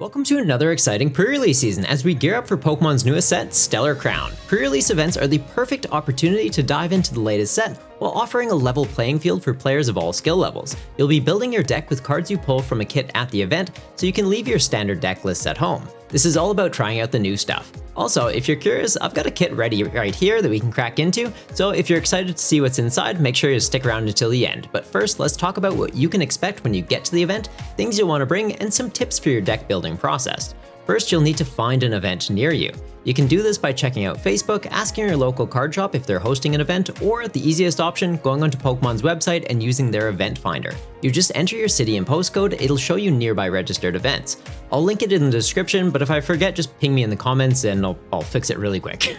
Welcome to another exciting pre-release season as we gear up for Pokemon's newest set, Stellar Crown. Pre-release events are the perfect opportunity to dive into the latest set while offering a level playing field for players of all skill levels. You'll be building your deck with cards you pull from a kit at the event, so you can leave your standard deck lists at home. This is all about trying out the new stuff. Also, if you're curious, I've got a kit ready right here that we can crack into, so if you're excited to see what's inside, make sure you stick around until the end. But first, let's talk about what you can expect when you get to the event, things you'll want to bring, and some tips for your deck building process. First, you'll need to find an event near you. You can do this by checking out Facebook, asking your local card shop if they're hosting an event, or the easiest option, going onto Pokemon's website and using their event finder. You just enter your city and postcode, it'll show you nearby registered events. I'll link it in the description, but if I forget, just ping me in the comments and I'll fix it really quick.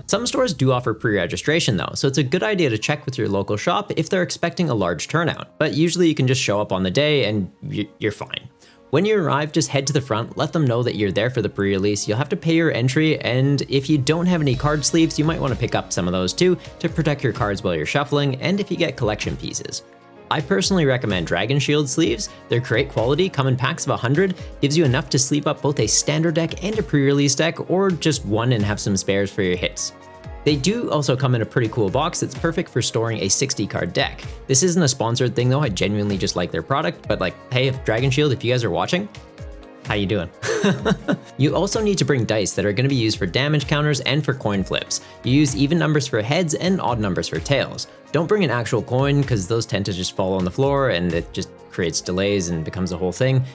Some stores do offer pre-registration though, so it's a good idea to check with your local shop if they're expecting a large turnout, but usually you can just show up on the day and you're fine. When you arrive, just head to the front, let them know that you're there for the pre-release, you'll have to pay your entry, and if you don't have any card sleeves, you might want to pick up some of those too to protect your cards while you're shuffling, and if you get collection pieces. I personally recommend Dragon Shield sleeves. They're great quality, come in packs of 100, gives you enough to sleeve up both a standard deck and a pre-release deck, or just one and have some spares for your hits. They do also come in a pretty cool box that's perfect for storing a 60 card deck. This isn't a sponsored thing though, I genuinely just like their product, but like, hey, if Dragon Shield, if you guys are watching, how you doing? You also need to bring dice that are going to be used for damage counters and for coin flips. You use even numbers for heads and odd numbers for tails. Don't bring an actual coin because those tend to just fall on the floor and it just creates delays and becomes a whole thing.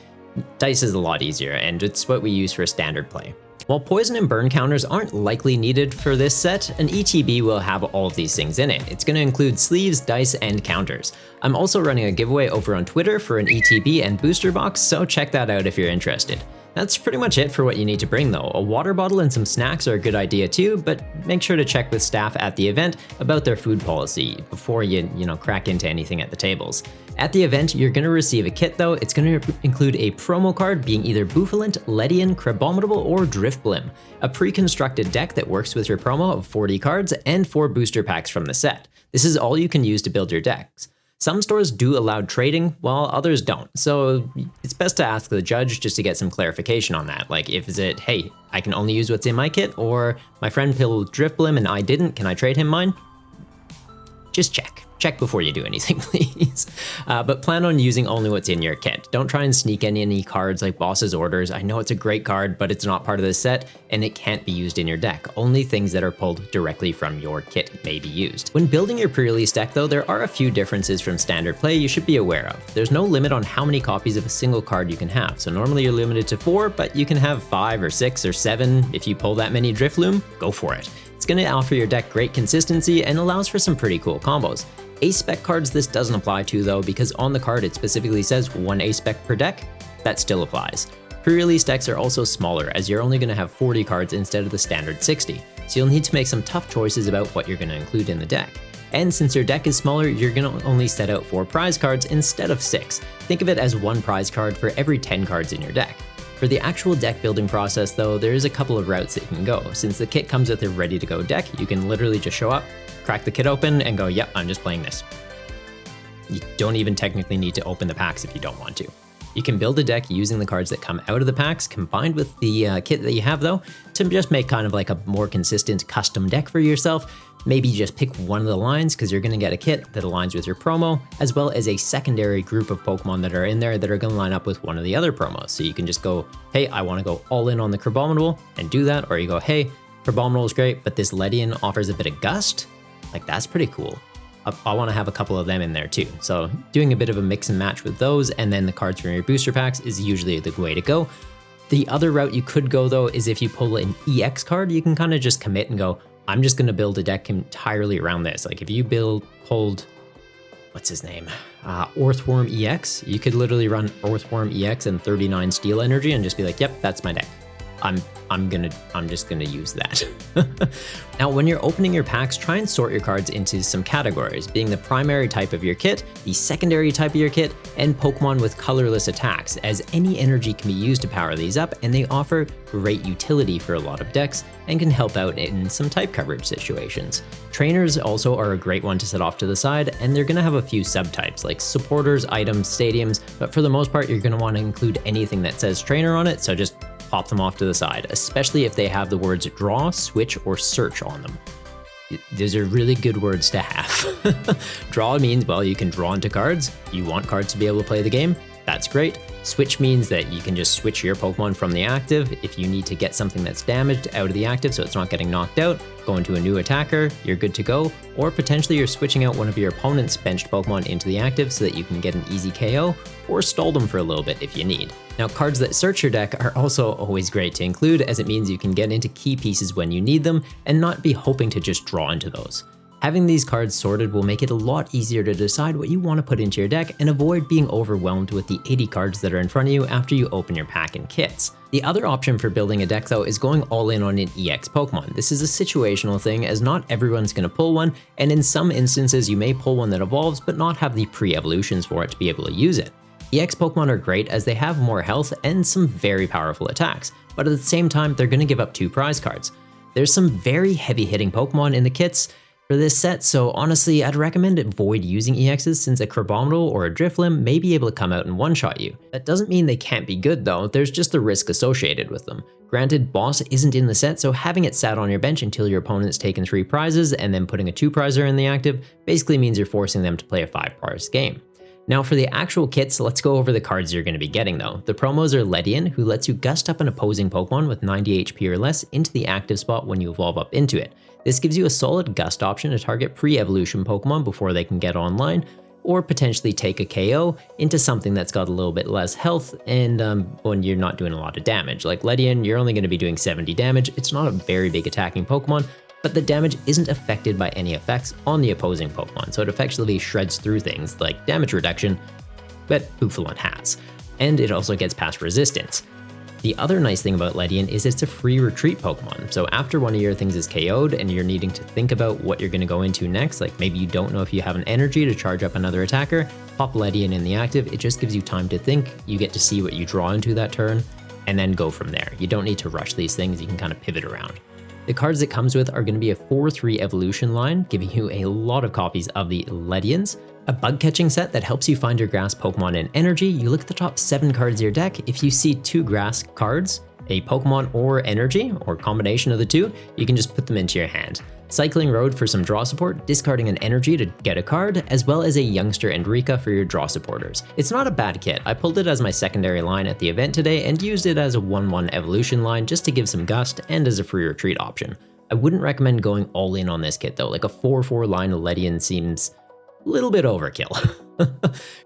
Dice is a lot easier and it's what we use for standard play. While poison and burn counters aren't likely needed for this set, an ETB will have all of these things in it. It's going to include sleeves, dice, and counters. I'm also running a giveaway over on Twitter for an ETB and booster box, so check that out if you're interested. That's pretty much it for what you need to bring though. A water bottle and some snacks are a good idea too, but make sure to check with staff at the event about their food policy before you crack into anything at the tables. At the event, you're going to receive a kit though. It's going to include a promo card being either Bouffalant, Ledian, Crabominable, or Drifblim, a pre-constructed deck that works with your promo of 40 cards and 4 booster packs from the set. This is all you can use to build your decks. Some stores do allow trading, while others don't, so it's best to ask the judge just to get some clarification on that. Like, is it, hey, I can only use what's in my kit, or my friend pulled Drifblim and I didn't, can I trade him mine? Just check. Check before you do anything, please. But plan on using only what's in your kit. Don't try and sneak in any cards like Boss's Orders. I know it's a great card, but it's not part of the set, and it can't be used in your deck. Only things that are pulled directly from your kit may be used. When building your pre-release deck though, there are a few differences from standard play you should be aware of. There's no limit on how many copies of a single card you can have, so normally you're limited to 4, but you can have 5 or 6 or 7. If you pull that many Drifloom, go for it. It's going to offer your deck great consistency and allows for some pretty cool combos. Ace spec cards this doesn't apply to though, because on the card it specifically says 1 ace spec per deck. That still applies. Pre-release decks are also smaller, as you're only going to have 40 cards instead of the standard 60, so you'll need to make some tough choices about what you're going to include in the deck. And since your deck is smaller, you're going to only set out 4 prize cards instead of 6. Think of it as 1 prize card for every 10 cards in your deck. For the actual deck building process though, there is a couple of routes that you can go. Since the kit comes with a ready to go deck, you can literally just show up, crack the kit open, and go, yep, I'm just playing this. You don't even technically need to open the packs if you don't want to. You can build a deck using the cards that come out of the packs, combined with the kit that you have though, to just make kind of like a more consistent custom deck for yourself. Maybe just pick one of the lines because you're going to get a kit that aligns with your promo, as well as a secondary group of Pokemon that are in there that are going to line up with one of the other promos. So you can just go, hey, I want to go all in on the Crabominable and do that. Or you go, hey, Crabominable is great, but this Ledian offers a bit of Gust. Like, that's pretty cool. I want to have a couple of them in there too. So doing a bit of a mix and match with those, and then the cards from your booster packs is usually the way to go. The other route you could go though is if you pull an EX card, you can kind of just commit and go, I'm just going to build a deck entirely around this. Like if you pulled, what's his name? Orthworm EX, you could literally run Orthworm EX and 39 Steel Energy and just be like, yep, that's my deck. I'm just gonna use that. Now, when you're opening your packs, try and sort your cards into some categories, being the primary type of your kit, the secondary type of your kit, and Pokemon with colorless attacks, as any energy can be used to power these up, and they offer great utility for a lot of decks and can help out in some type coverage situations. Trainers also are a great one to set off to the side, and they're gonna have a few subtypes like supporters, items, stadiums, but for the most part, you're gonna wanna include anything that says trainer on it, so just pop them off to the side, especially if they have the words draw, switch, or search on them. Those are really good words to have. Draw means, well, you can draw into cards. You want cards to be able to play the game. That's great. Switch means that you can just switch your Pokemon from the active. If you need to get something that's damaged out of the active so it's not getting knocked out, go into a new attacker, you're good to go. Or potentially you're switching out one of your opponent's benched Pokemon into the active so that you can get an easy KO, or stall them for a little bit if you need. Now, cards that search your deck are also always great to include, as it means you can get into key pieces when you need them and not be hoping to just draw into those. Having these cards sorted will make it a lot easier to decide what you want to put into your deck and avoid being overwhelmed with the 80 cards that are in front of you after you open your pack and kits. The other option for building a deck though is going all in on an EX Pokemon. This is a situational thing, as not everyone's going to pull one, and in some instances you may pull one that evolves but not have the pre-evolutions for it to be able to use it. EX Pokemon are great as they have more health and some very powerful attacks, but at the same time they're going to give up 2 prize cards. There's some very heavy hitting Pokemon in the kits for this set, so honestly I'd recommend avoid using EXs, since a Crabominable or a Drifblim may be able to come out and one-shot you. That doesn't mean they can't be good though, there's just the risk associated with them. Granted, Boss isn't in the set, so having it sat on your bench until your opponent's taken 3 prizes and then putting a 2-prizer in the active basically means you're forcing them to play a 5-prize game. Now for the actual kits, let's go over the cards you're going to be getting though. The promos are Ledian, who lets you gust up an opposing Pokemon with 90 HP or less into the active spot when you evolve up into it. This gives you a solid gust option to target pre-evolution Pokemon before they can get online, or potentially take a KO into something that's got a little bit less health and when you're not doing a lot of damage. Like Ledian, you're only going to be doing 70 damage. It's not a very big attacking Pokemon, but the damage isn't affected by any effects on the opposing Pokemon, so it effectively shreds through things like damage reduction, but Bouffalant has. And it also gets past resistance. The other nice thing about Ledian is it's a free retreat Pokemon, so after one of your things is KO'd and you're needing to think about what you're going to go into next, like maybe you don't know if you have an energy to charge up another attacker, pop Ledian in the active. It just gives you time to think, you get to see what you draw into that turn, and then go from there. You don't need to rush these things, you can kind of pivot around. The cards it comes with are going to be a 4/3 evolution line, giving you a lot of copies of the Ledians, a bug catching set that helps you find your grass Pokemon in energy. You look at the top 7 cards of your deck. If you see 2 grass cards, a Pokemon or energy, or combination of the 2, you can just put them into your hand. Cycling Road for some draw support, discarding an energy to get a card, as well as a Youngster and Rika for your draw supporters. It's not a bad kit. I pulled it as my secondary line at the event today and used it as a 1/1 evolution line just to give some gust and as a free retreat option. I wouldn't recommend going all in on this kit though, like a 4/4 line of Ledian seems a little bit overkill.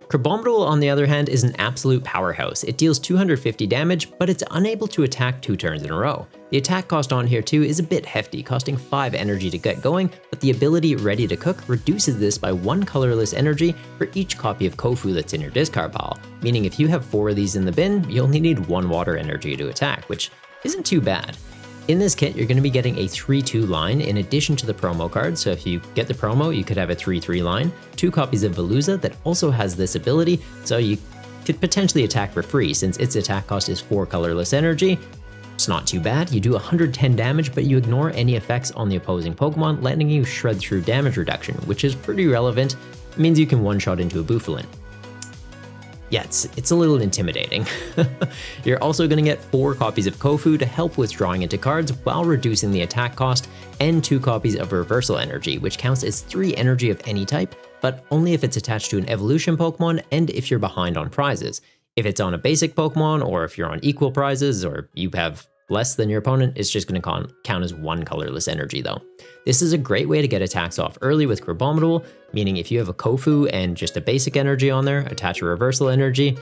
Crabominable, on the other hand, is an absolute powerhouse. It deals 250 damage, but it's unable to attack 2 turns in a row. The attack cost on here too is a bit hefty, costing 5 energy to get going, but the ability Ready to Cook reduces this by 1 colorless energy for each copy of Kofu that's in your discard pile, meaning if you have 4 of these in the bin, you only need 1 water energy to attack, which isn't too bad. In this kit, you're going to be getting a 3/2 line in addition to the promo card, so if you get the promo, you could have a 3/3 line, 2 copies of Veluza that also has this ability, so you could potentially attack for free since its attack cost is 4 colorless energy. It's not too bad. You do 110 damage, but you ignore any effects on the opposing Pokemon, letting you shred through damage reduction, which is pretty relevant. It means you can one-shot into a Bouffalant. Yeah, it's a little intimidating. You're also going to get 4 copies of Kofu to help with drawing into cards while reducing the attack cost, and 2 copies of Reversal Energy, which counts as 3 energy of any type, but only if it's attached to an evolution Pokemon and if you're behind on prizes. If it's on a basic Pokemon, or if you're on equal prizes, or you have less than your opponent, it's just going to count as 1 colorless energy though. This is a great way to get attacks off early with Crabominable, meaning if you have a Kofu and just a basic energy on there, attach a reversal energy,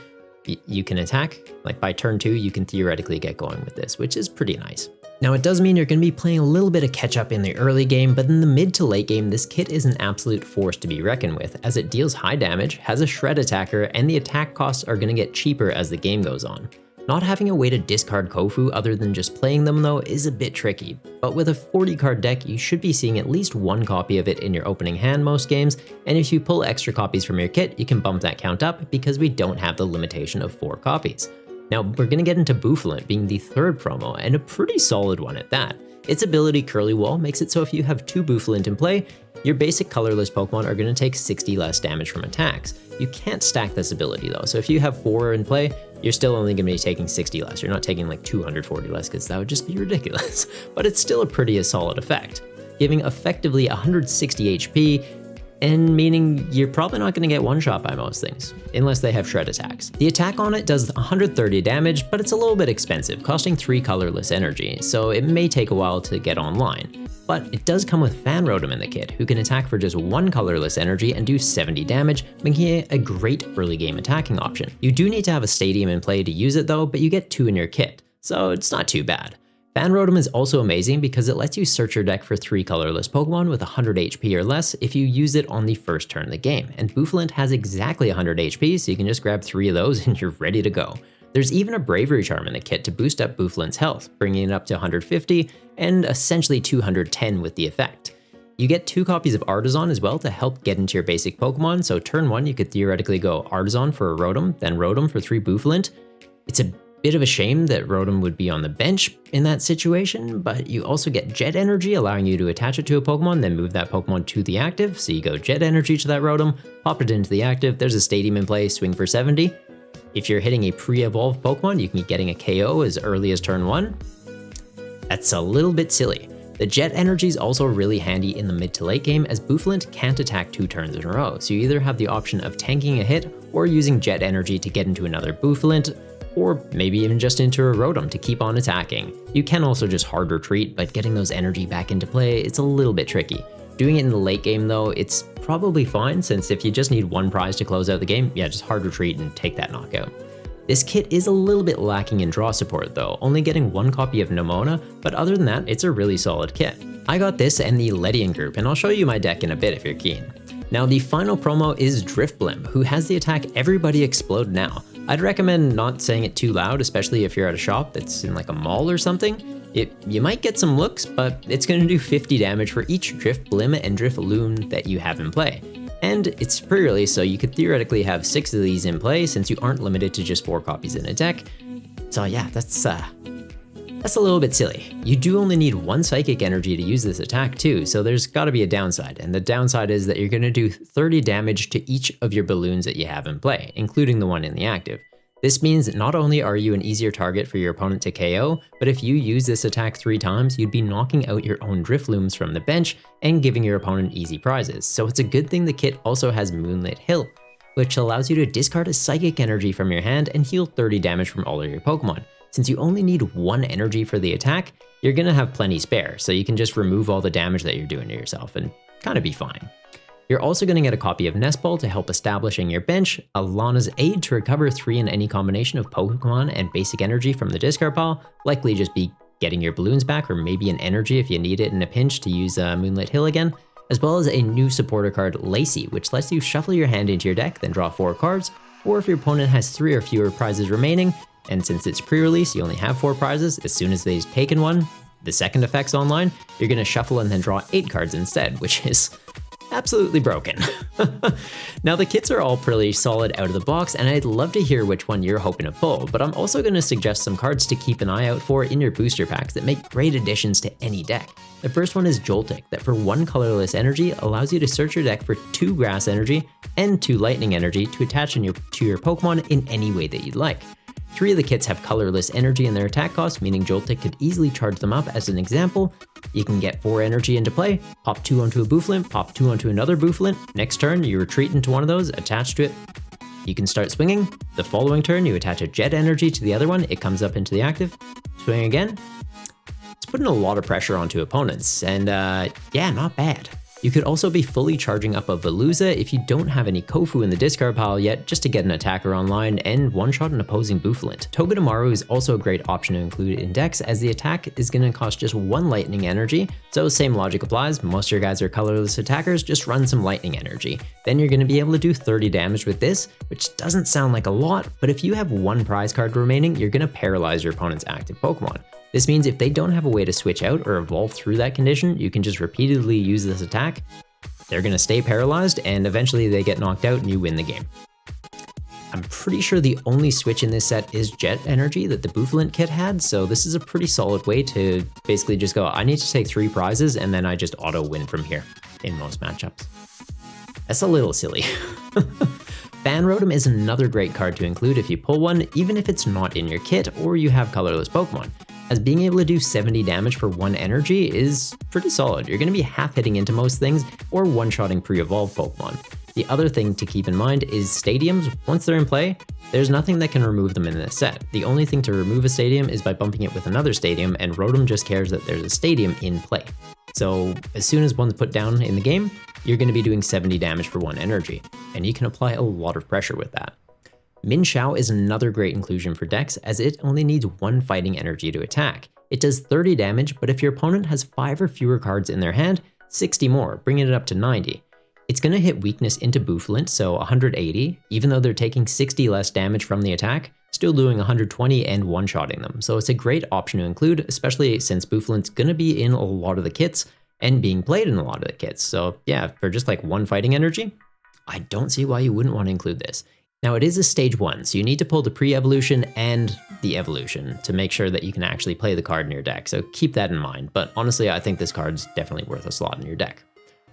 you can attack. Like by turn 2, you can theoretically get going with this, which is pretty nice. Now it does mean you're going to be playing a little bit of catch up in the early game, but in the mid to late game, this kit is an absolute force to be reckoned with, as it deals high damage, has a shred attacker, and the attack costs are going to get cheaper as the game goes on. Not having a way to discard Kofu other than just playing them though is a bit tricky, but with a 40 card deck you should be seeing at least one copy of it in your opening hand most games, and if you pull extra copies from your kit you can bump that count up because we don't have the limitation of 4 copies. Now we're going to get into Bouffalant being the third promo, and a pretty solid one at that. Its ability Curly Wall makes it so if you have 2 Bouffalant in play, your basic colorless Pokemon are going to take 60 less damage from attacks. You can't stack this ability though, so if you have 4 in play, you're still only going to be taking 60 less. You're not taking like 240 less because that would just be ridiculous. But it's still a pretty solid effect, giving effectively 160 HP, and meaning you're probably not going to get one-shot by most things, unless they have shred attacks. The attack on it does 130 damage, but it's a little bit expensive, costing 3 colorless energy, so it may take a while to get online. But it does come with Fan Rotom in the kit, who can attack for just 1 colorless energy and do 70 damage, making it a great early game attacking option. You do need to have a stadium in play to use it though, but you get 2 in your kit, so it's not too bad. Fan Rotom is also amazing because it lets you search your deck for 3 colorless Pokemon with 100 HP or less if you use it on the first turn of the game, and Bouffalant has exactly 100 HP, so you can just grab 3 of those and you're ready to go. There's even a Bravery Charm in the kit to boost up Bouffalant's health, bringing it up to 150 and essentially 210 with the effect. You get 2 copies of Artisan as well to help get into your basic Pokemon, so turn 1 you could theoretically go Artisan for a Rotom, then Rotom for 3 Bouffalant. It's a bit of a shame that Rotom would be on the bench in that situation, but you also get Jet Energy, allowing you to attach it to a Pokemon, then move that Pokemon to the active. So you go Jet Energy to that Rotom, pop it into the active, there's a Stadium in play, swing for 70. If you're hitting a pre-evolved Pokemon, you can be getting a KO as early as turn 1. That's a little bit silly. The Jet Energy is also really handy in the mid to late game, as Bouffalant can't attack 2 turns in a row, so you either have the option of tanking a hit or using Jet Energy to get into another Bouffalant, or maybe even just into a Rotom to keep on attacking. You can also just hard retreat, but getting those energy back into play, it's a little bit tricky. Doing it in the late game though, it's probably fine, since if you just need 1 prize to close out the game, yeah, just hard retreat and take that knockout. This kit is a little bit lacking in draw support though, only getting 1 copy of Nemona, but other than that, it's a really solid kit. I got this and the Ledian group, and I'll show you my deck in a bit if you're keen. Now the final promo is Drifblim, who has the attack Everybody Explode Now. I'd recommend not saying it too loud, especially if you're at a shop that's in like a mall or something. You might get some looks, but it's going to do 50 damage for each Drifblim and Drifloon that you have in play. And it's pre-release, so you could theoretically have 6 of these in play since you aren't limited to just 4 copies in a deck. So yeah, that's a little bit silly. You do only need 1 Psychic Energy to use this attack too, so there's gotta be a downside, and the downside is that you're gonna do 30 damage to each of your balloons that you have in play, including the one in the active. This means that not only are you an easier target for your opponent to KO, but if you use this attack 3 times, you'd be knocking out your own Driflooms from the bench and giving your opponent easy prizes. So it's a good thing the kit also has Moonlit Hill, which allows you to discard a Psychic Energy from your hand and heal 30 damage from all of your Pokemon. Since you only need 1 energy for the attack, you're gonna have plenty spare, so you can just remove all the damage that you're doing to yourself and kind of be fine. You're also going to get a copy of Nest Ball to help establishing your bench, a Lana's Aid to recover 3 in any combination of Pokemon and basic energy from the discard pile, likely just be getting your balloons back or maybe an energy if you need it in a pinch to use Moonlit Hill again, as well as a new supporter card Lacey, which lets you shuffle your hand into your deck, then draw 4 cards, or if your opponent has 3 or fewer prizes remaining, and since it's pre-release you only have 4 prizes, as soon as they've taken one, the second effect's online, you're going to shuffle and then draw 8 cards instead, which is absolutely broken. Now the kits are all pretty solid out of the box, and I'd love to hear which one you're hoping to pull, but I'm also going to suggest some cards to keep an eye out for in your booster packs that make great additions to any deck. The first one is Joltik, that for 1 colorless energy allows you to search your deck for 2 grass energy and 2 lightning energy to attach to your Pokemon in any way that you'd like. 3 of the kits have colorless energy in their attack cost, meaning Joltik could easily charge them up. As an example, you can get 4 energy into play, pop 2 onto a Bouffalant, pop 2 onto another Bouffalant. Next turn, you retreat into one of those, attach to it. You can start swinging. The following turn, you attach a Jet Energy to the other one. It comes up into the active. Swing again. It's putting a lot of pressure onto opponents, and yeah, not bad. You could also be fully charging up a Veluza if you don't have any Kofu in the discard pile yet, just to get an attacker online and one-shot an opposing Bouffalant. Togedemaru is also a great option to include in decks, as the attack is going to cost just 1 lightning energy, so same logic applies. Most of your guys are colorless attackers, just run some lightning energy. Then you're going to be able to do 30 damage with this, which doesn't sound like a lot, but if you have 1 prize card remaining, you're going to paralyze your opponent's active Pokemon. This means if they don't have a way to switch out or evolve through that condition, you can just repeatedly use this attack. They're going to stay paralyzed, and eventually they get knocked out and you win the game. I'm pretty sure the only switch in this set is Jet Energy that the Bouffalant Kit had, so this is a pretty solid way to basically just go, I need to take 3 prizes, and then I just auto-win from here in most matchups. That's a little silly. Fan Rotom is another great card to include if you pull one, even if it's not in your kit or you have colorless Pokemon, as being able to do 70 damage for 1 energy is pretty solid. You're going to be half hitting into most things or one-shotting pre-evolved Pokemon. The other thing to keep in mind is stadiums. Once they're in play, there's nothing that can remove them in this set. The only thing to remove a stadium is by bumping it with another stadium, and Rotom just cares that there's a stadium in play. So as soon as one's put down in the game, you're going to be doing 70 damage for 1 energy, and you can apply a lot of pressure with that. Minshao is another great inclusion for decks, as it only needs 1 fighting energy to attack. It does 30 damage, but if your opponent has 5 or fewer cards in their hand, 60 more, bringing it up to 90. It's going to hit weakness into Bouffalant, so 180, even though they're taking 60 less damage from the attack, still doing 120 and one-shotting them. So it's a great option to include, especially since Bouffalant's going to be in a lot of the kits and being played in a lot of the kits. So yeah, for just like 1 fighting energy, I don't see why you wouldn't want to include this. Now it is a stage 1, so you need to pull the pre-evolution and the evolution to make sure that you can actually play the card in your deck, so keep that in mind. But honestly, I think this card's definitely worth a slot in your deck.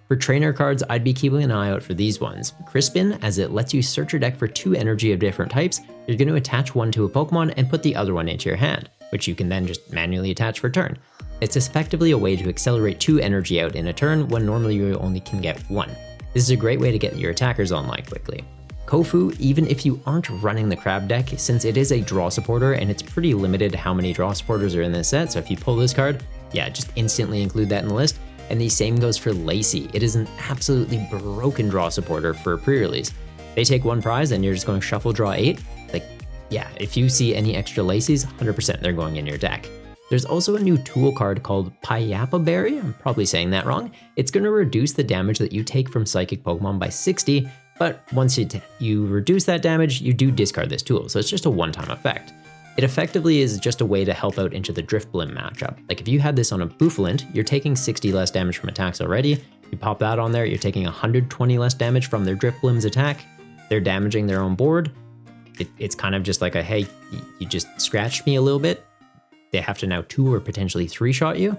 For trainer cards, I'd be keeping an eye out for these ones. Crispin, as it lets you search your deck for 2 energy of different types. You're going to attach one to a Pokemon and put the other one into your hand, which you can then just manually attach for turn. It's effectively a way to accelerate 2 energy out in a turn when normally you only can get 1. This is a great way to get your attackers online quickly. Kofu, even if you aren't running the Crab deck, since it is a draw supporter and it's pretty limited how many draw supporters are in this set, so if you pull this card, yeah, just instantly include that in the list. And the same goes for Lacey. It is an absolutely broken draw supporter for pre-release. They take 1 prize and you're just going shuffle draw 8. Like, yeah, if you see any extra Laceys, 100% they're going in your deck. There's also a new tool card called Payapa Berry. I'm probably saying that wrong. It's going to reduce the damage that you take from Psychic Pokemon by 60, but once you reduce that damage, you do discard this tool, so it's just a one-time effect. It effectively is just a way to help out into the Drifblim matchup. Like if you had this on a Bouffalant, you're taking 60 less damage from attacks already. You pop that on there, you're taking 120 less damage from their Drifblim's attack. They're damaging their own board. It's kind of just like a, hey, you just scratched me a little bit. They have to now 2 or potentially 3-shot you.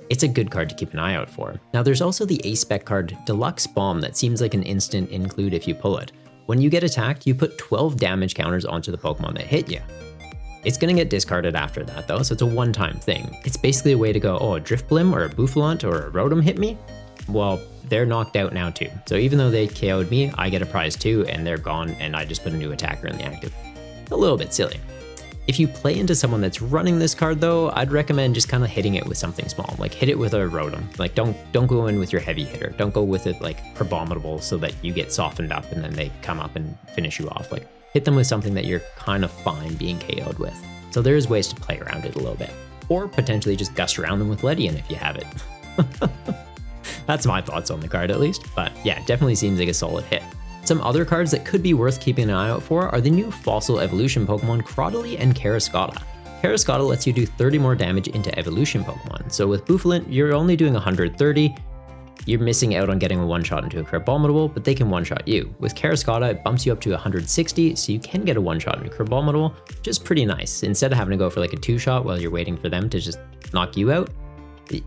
It's a good card to keep an eye out for. Now there's also the A-Spec card Deluxe Bomb that seems like an instant include if you pull it. When you get attacked, you put 12 damage counters onto the Pokemon that hit you. It's going to get discarded after that though, so it's a one-time thing. It's basically a way to go, oh, a Drifblim or a Bouffalant or a Rotom hit me? Well, they're knocked out now too. So even though they KO'd me, I get a prize too, and they're gone, and I just put a new attacker in the active. A little bit silly. If you play into someone that's running this card though, I'd recommend just kind of hitting it with something small. Like hit it with a Rotom. Like don't go in with your heavy hitter. Don't go with it like Crabominable so that you get softened up and then they come up and finish you off. Like hit them with something that you're kind of fine being KO'd with. So there's ways to play around it a little bit. Or potentially just gust around them with Ledian if you have it. That's my thoughts on the card at least. But yeah, it definitely seems like a solid hit. Some other cards that could be worth keeping an eye out for are the new Fossil Evolution Pokemon Crawdadly and Karascata. Karascata lets you do 30 more damage into Evolution Pokemon. So with Bouffalant, you're only doing 130. You're missing out on getting a one-shot into a Crabominable, but they can one-shot you. With Karascata, it bumps you up to 160, so you can get a one-shot into Crabominable, which is pretty nice. Instead of having to go for like a 2-shot while you're waiting for them to just knock you out,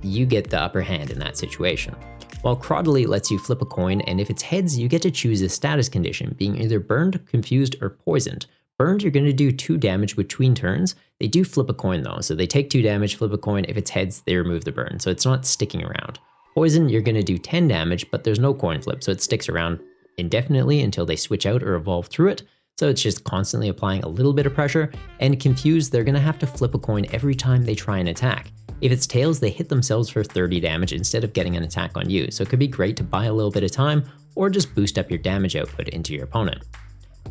you get the upper hand in that situation. While Crawdadly lets you flip a coin, and if it's heads, you get to choose a status condition, being either burned, confused, or poisoned. Burned, you're going to do 2 damage between turns. They do flip a coin though, so they take 2 damage, flip a coin. If it's heads, they remove the burn, so it's not sticking around. Poison, you're going to do 10 damage, but there's no coin flip, so it sticks around indefinitely until they switch out or evolve through it. So it's just constantly applying a little bit of pressure. And Confused, they're going to have to flip a coin every time they try and attack. If it's tails, they hit themselves for 30 damage instead of getting an attack on you, so it could be great to buy a little bit of time or just boost up your damage output into your opponent.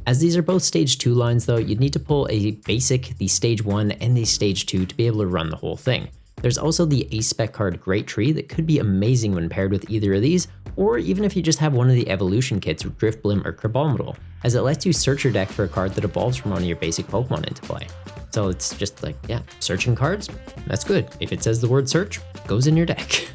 As these are both stage 2 lines though, you'd need to pull a basic, the stage 1, and the stage 2 to be able to run the whole thing. There's also the Ace Spec card Great Tree that could be amazing when paired with either of these, or even if you just have one of the evolution kits, Drifblim or Crabominable, as it lets you search your deck for a card that evolves from one of your basic Pokemon into play. So it's just like, yeah, searching cards, that's good. If it says the word search, it goes in your deck.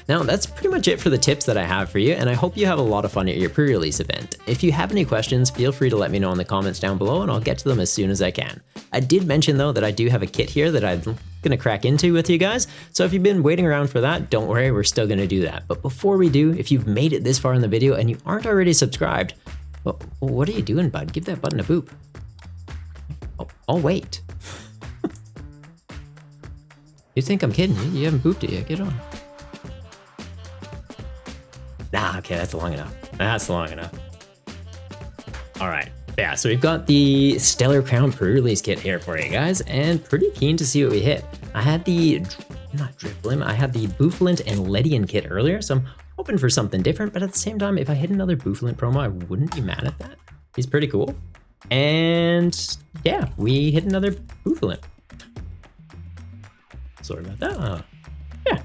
Now that's pretty much it for the tips that I have for you, and I hope you have a lot of fun at your pre-release event. If you have any questions, feel free to let me know in the comments down below and I'll get to them as soon as I can. I did mention though that I do have a kit here that I'm gonna crack into with you guys, so if you've been waiting around for that, don't worry, we're still gonna do that. But before we do, if you've made it this far in the video and you aren't already subscribed, well, what are you doing, bud? Give that button a boop. Oh wait. You think I'm kidding you? You haven't booped it yet, get on. Nah, okay, that's long enough. That's long enough. All right, yeah, so we've got the Stellar Crown pre-release kit here for you guys, and pretty keen to see what we hit. I had the, not Drifblim, I had the Bouffalant and Ledian Kit earlier, so I'm hoping for something different, but at the same time, if I hit another Bouffalant promo, I wouldn't be mad at that. He's pretty cool. And yeah, we hit another Bouffalant. Sorry about that. Yeah,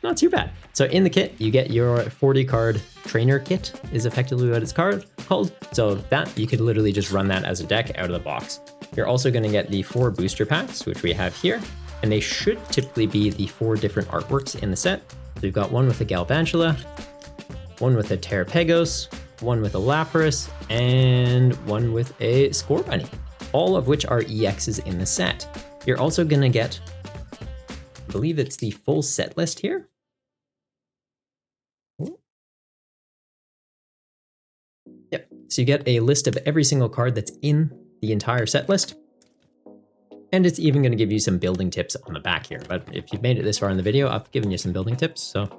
not too bad. So in the kit, you get your 40 card trainer kit is effectively what it's called. So that you could literally just run that as a deck out of the box. You're also going to get the 4 booster packs, which we have here, and they should typically be the 4 different artworks in the set. So we've got one with a Galvantula, one with a Terrapegos, one with a Lapras, and one with a Scorbunny, all of which are EXs in the set. You're also going to get, I believe it's the full set list here. Yep, so you get a list of every single card that's in the entire set list. And it's even going to give you some building tips on the back here. But if you've made it this far in the video, I've given you some building tips. So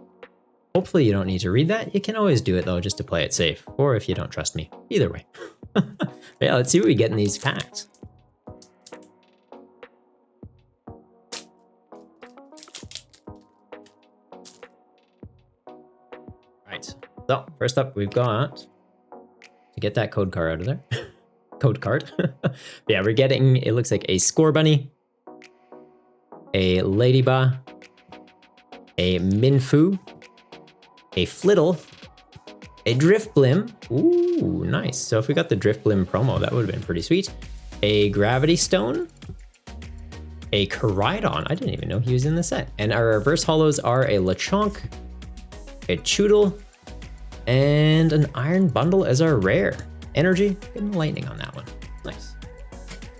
hopefully you don't need to read that. You can always do it though, just to play it safe. Or if you don't trust me, either way. Yeah, let's see what we get in these packs. Right, so first up we've got, to get that code card out of there. Code card. Yeah, we're getting, it looks like a Scorbunny, a Ladybug, a Minfu, a Flittle, a Drifblim. Ooh, nice. So if we got the Drifblim promo, that would have been pretty sweet. A Gravity Stone, a Caridon. I didn't even know he was in the set. And our reverse holos are a Lechonk, a Choodle, and an Iron Bundle as our rare. Energy, getting lightning on that one. Nice.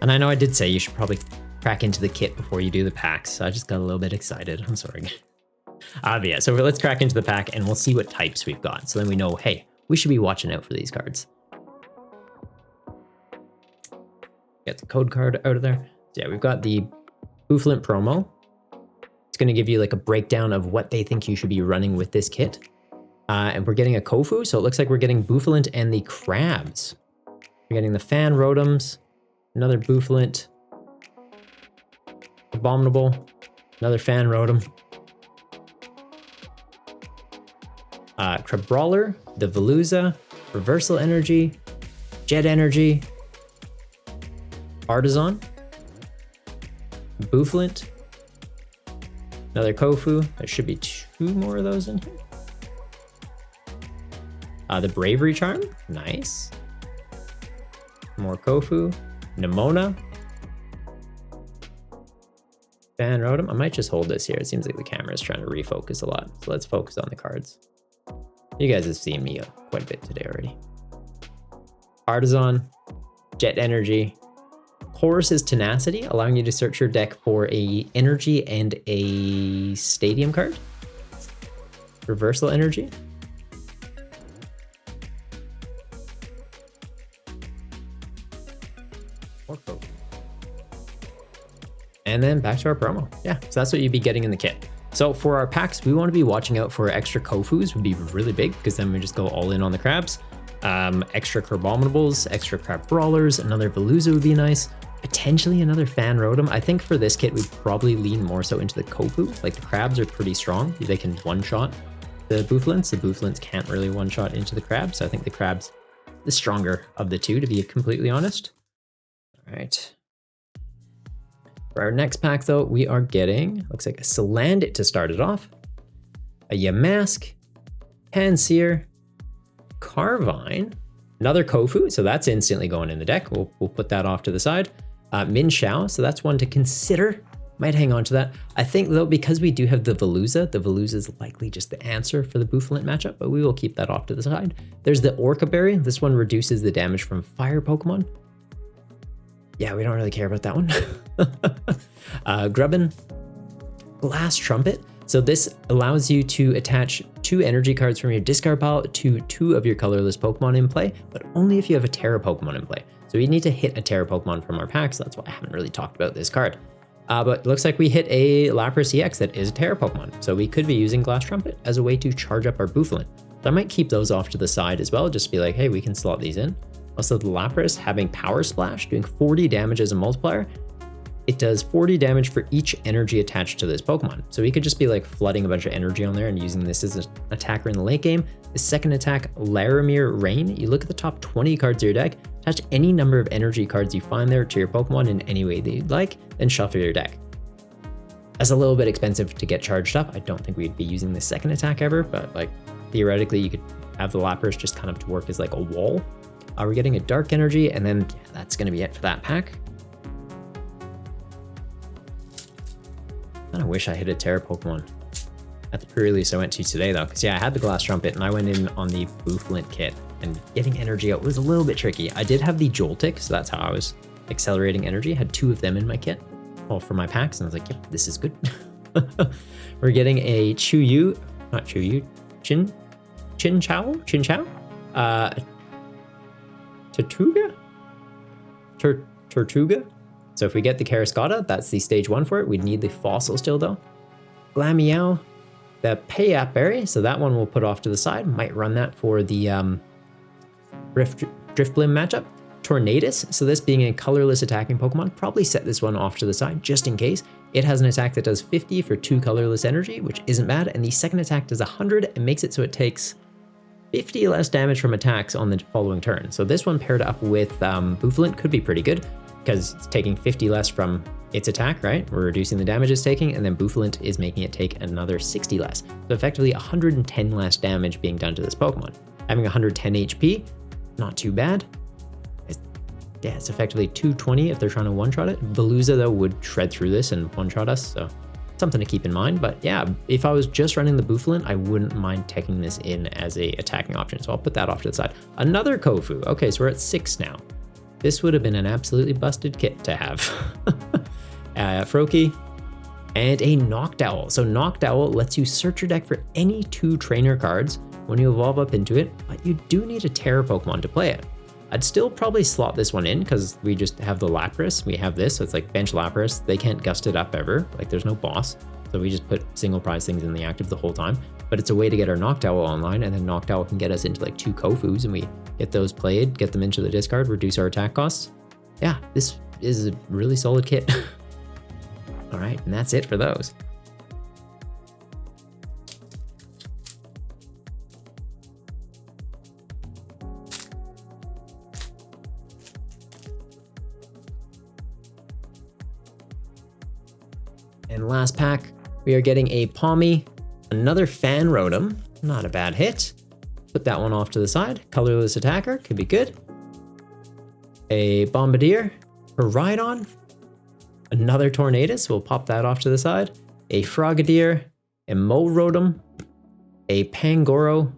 And I know I did say you should probably crack into the kit before you do the packs. So I just got a little bit excited. I'm sorry. But yeah, so let's crack into the pack and we'll see what types we've got. So then we know, hey, we should be watching out for these cards. Get the code card out of there. So yeah, we've got the Bouffalant promo. It's going to give you like a breakdown of what they think you should be running with this kit. And we're getting a Kofu, so it looks like we're getting Bouffalant and the Crabs. We're getting the Fan Rotoms, another Bouffalant, Abominable, another Fan Rotom, Crabrawler, the Veluza, Reversal Energy, Jet Energy, Artisan, Bouffalant, another Kofu. There should be 2 more of those in here. The Bravery Charm, nice. More Kofu, Nimona, Fan Rotom. I might just hold this here. It seems like the camera is trying to refocus a lot. So let's focus on the cards. You guys have seen me quite a bit today already. Artisan, Jet Energy, Horus's Tenacity, allowing you to search your deck for a Energy and a Stadium card. Reversal Energy. And then back to our promo. Yeah, so that's what you'd be getting in the kit. So for our packs, we want to be watching out for extra Kofus would be really big because then we just go all in on the crabs. Extra Crabominables, extra Crab Brawlers, another Veluza would be nice. Potentially another Fan Rotom. I think for this kit, we'd probably lean more so into the Kofu. Like the crabs are pretty strong. They can one-shot the Bouffalants. The Bouffalants can't really one-shot into the crabs. So I think the crab's the stronger of the two, to be completely honest. All right. For our next pack, though, we are getting, looks like a Salandit to start it off, a Yamask, Pansear, Carvine, another Kofu, so that's instantly going in the deck. We'll put that off to the side. Minshao, so that's one to consider. Might hang on to that. I think, though, because we do have the Veluza is likely just the answer for the Bouffalant matchup, but we will keep that off to the side. There's the Orca Berry. This one reduces the damage from fire Pokemon. Yeah, we don't really care about that one. Grubbin, Glass Trumpet. So this allows you to attach 2 energy cards from your discard pile to 2 of your colorless Pokemon in play, but only if you have a Terra Pokemon in play. So we need to hit a Terra Pokemon from our packs. That's why I haven't really talked about this card. But it looks like we hit a Lapras EX that is a Terra Pokemon. So we could be using Glass Trumpet as a way to charge up our Bouffalant. So I might keep those off to the side as well, just to be like, hey, we can slot these in. Also the Lapras having Power Splash, doing 40 damage as a multiplier. It does 40 damage for each energy attached to this Pokemon. So we could just be like flooding a bunch of energy on there and using this as an attacker in the late game. The second attack, Laramir Rain. You look at the top 20 cards of your deck, attach any number of energy cards you find there to your Pokemon in any way that you'd like, then shuffle your deck. That's a little bit expensive to get charged up. I don't think we'd be using the second attack ever, but like theoretically you could have the Lapras just kind of to work as like a wall. We're getting a Dark Energy, and then yeah, that's going to be it for that pack. I kind of wish I hit a Terra Pokemon at the pre-release I went to today, though, because yeah, I had the Glass Trumpet, and I went in on the Bouffalant Kit, and getting energy out was a little bit tricky. I did have the Joltik, so that's how I was accelerating energy. I had 2 of them in my kit, well, for my packs, and I was like, yep, this is good. We're getting a Chinchou, Tortuga. So if we get the Karascata, that's the stage 1 for it. We'd need the Fossil still though. Glameow, the Payap Berry. So that one we'll put off to the side. Might run that for the Drifblim matchup. Tornadus. So this being a colorless attacking Pokemon, probably set this one off to the side just in case. It has an attack that does 50 for 2 colorless energy, which isn't bad. And the second attack does 100 and makes it so it takes 50 less damage from attacks on the following turn. So this one paired up with Bouffalant could be pretty good because it's taking 50 less from its attack, right? We're reducing the damage it's taking, and then Bouffalant is making it take another 60 less. So effectively 110 less damage being done to this Pokemon. Having 110 HP, not too bad. Yeah, it's effectively 220 if they're trying to one-shot it. Veluza, though, would shred through this and one-shot us, so something to keep in mind. But yeah, if I was just running the Bouffalant, I wouldn't mind taking this in as a attacking option, so I'll put that off to the side. Another Kofu. Okay, so we're at 6 now. This would have been an absolutely busted kit to have. Froakie and a Noctowl. So Noctowl lets you search your deck for any 2 trainer cards when you evolve up into it, but you do need a Terra Pokemon to play it. I'd still probably slot this one in because we just have the Lapras. We have this, so it's like bench Lapras. They can't gust it up ever. Like there's no boss. So we just put single prize things in the active the whole time. But it's a way to get our Noctowl online, and then Noctowl can get us into like 2 Kofus, and we get those played, get them into the discard, reduce our attack costs. Yeah, this is a really solid kit. All right, and that's it for those. And last pack, we are getting a Palmy, another Fan Rotom, not a bad hit. Put that one off to the side. Colorless attacker, could be good. A Bombardier, a Rhydon, another Tornadus, we'll pop that off to the side. A Frogadier, a Rotom, a Pangoro,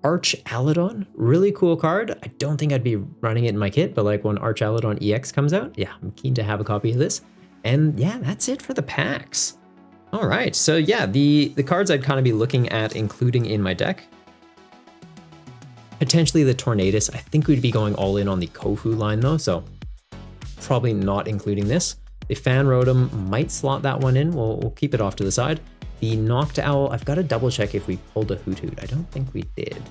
Arch Alladon, really cool card. I don't think I'd be running it in my kit, but like when Arch Alladon EX comes out, yeah, I'm keen to have a copy of this. And yeah, that's it for the packs. All right, so yeah, the cards I'd kind of be looking at including in my deck. Potentially the Tornadus. I think we'd be going all in on the Kofu line though, so probably not including this. The Fan Rotom might slot that one in. We'll keep it off to the side. The Noctowl, I've got to double check if we pulled a Hoot. I don't think we did.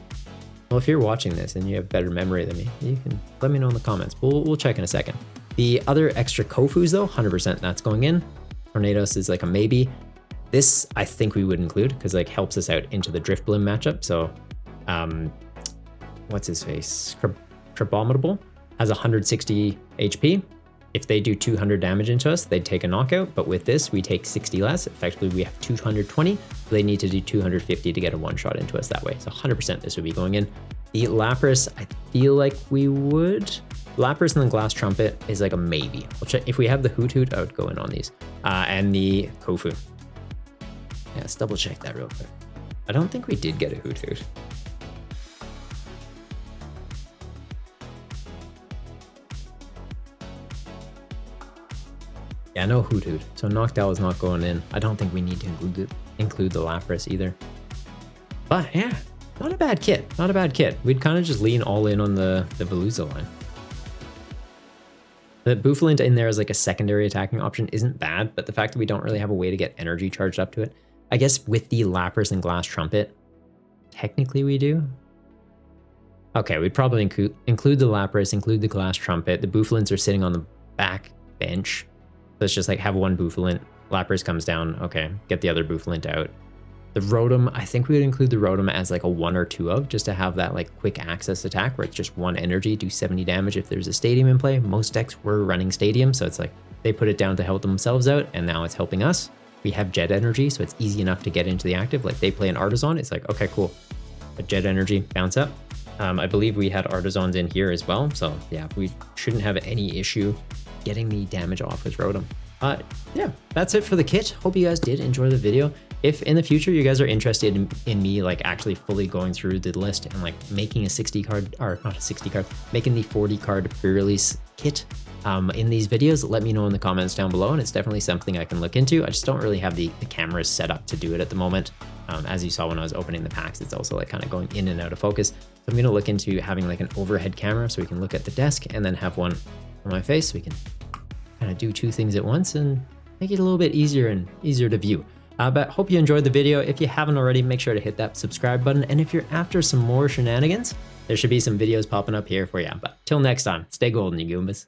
Well, if you're watching this and you have better memory than me, you can let me know in the comments. We'll check in a second. The other extra Kofus though, 100% that's going in. Tornados is like a maybe. This I think we would include because like helps us out into the Drifblim matchup. So what's his face? Crabominable has 160 HP. If they do 200 damage into us, they'd take a knockout, but with this, we take 60 less. Effectively, we have 220, so they need to do 250 to get a one-shot into us that way. So 100% this would be going in. The Lapras, I feel like we would. Lapras and the Glass Trumpet is like a maybe. We'll check. If we have the Hoot Hoot, I would go in on these. And the Kofu. Yeah, let's double check that real quick. I don't think we did get a Hoot Hoot. Yeah, no Hoot Hoot. So Noctowl is not going in. I don't think we need to include the Lapras either. But yeah, not a bad kit. Not a bad kit. We'd kind of just lean all in on the Veluza line. The Bouffalant in there as like a secondary attacking option isn't bad, but the fact that we don't really have a way to get energy charged up to it. I guess with the Lapras and Glass Trumpet, technically we do. Okay, we'd probably include the Lapras, include the Glass Trumpet. The Bouffalants are sitting on the back bench. Let's just like have one Bouffalant. Lapras comes down. Okay, get the other Bouffalant out. The Rotom, I think we would include the Rotom as like a 1 or 2 of, just to have that like quick access attack where it's just 1 energy, do 70 damage if there's a stadium in play. Most decks were running stadium, so it's like they put it down to help themselves out, and now it's helping us. We have Jet Energy, so it's easy enough to get into the active. Like they play an Artisan, it's like, okay, cool. A Jet Energy, bounce up. I believe we had Artisans in here as well, so yeah, we shouldn't have any issue getting the damage off with Rotom. Yeah, that's it for the kit. Hope you guys did enjoy the video. If in the future you guys are interested in me like actually fully going through the list and like making a 60 card, or not a 60 card, making the 40 card pre-release kit in these videos, let me know in the comments down below, and it's definitely something I can look into. I just don't really have the cameras set up to do it at the moment. As you saw when I was opening the packs, it's also like kind of going in and out of focus. So I'm going to look into having like an overhead camera so we can look at the desk and then have one on my face so we can kind of do 2 things at once and make it a little bit easier to view. But hope you enjoyed the video. If you haven't already, make sure to hit that subscribe button. And if you're after some more shenanigans, there should be some videos popping up here for you. But till next time, stay golden, you Goombas.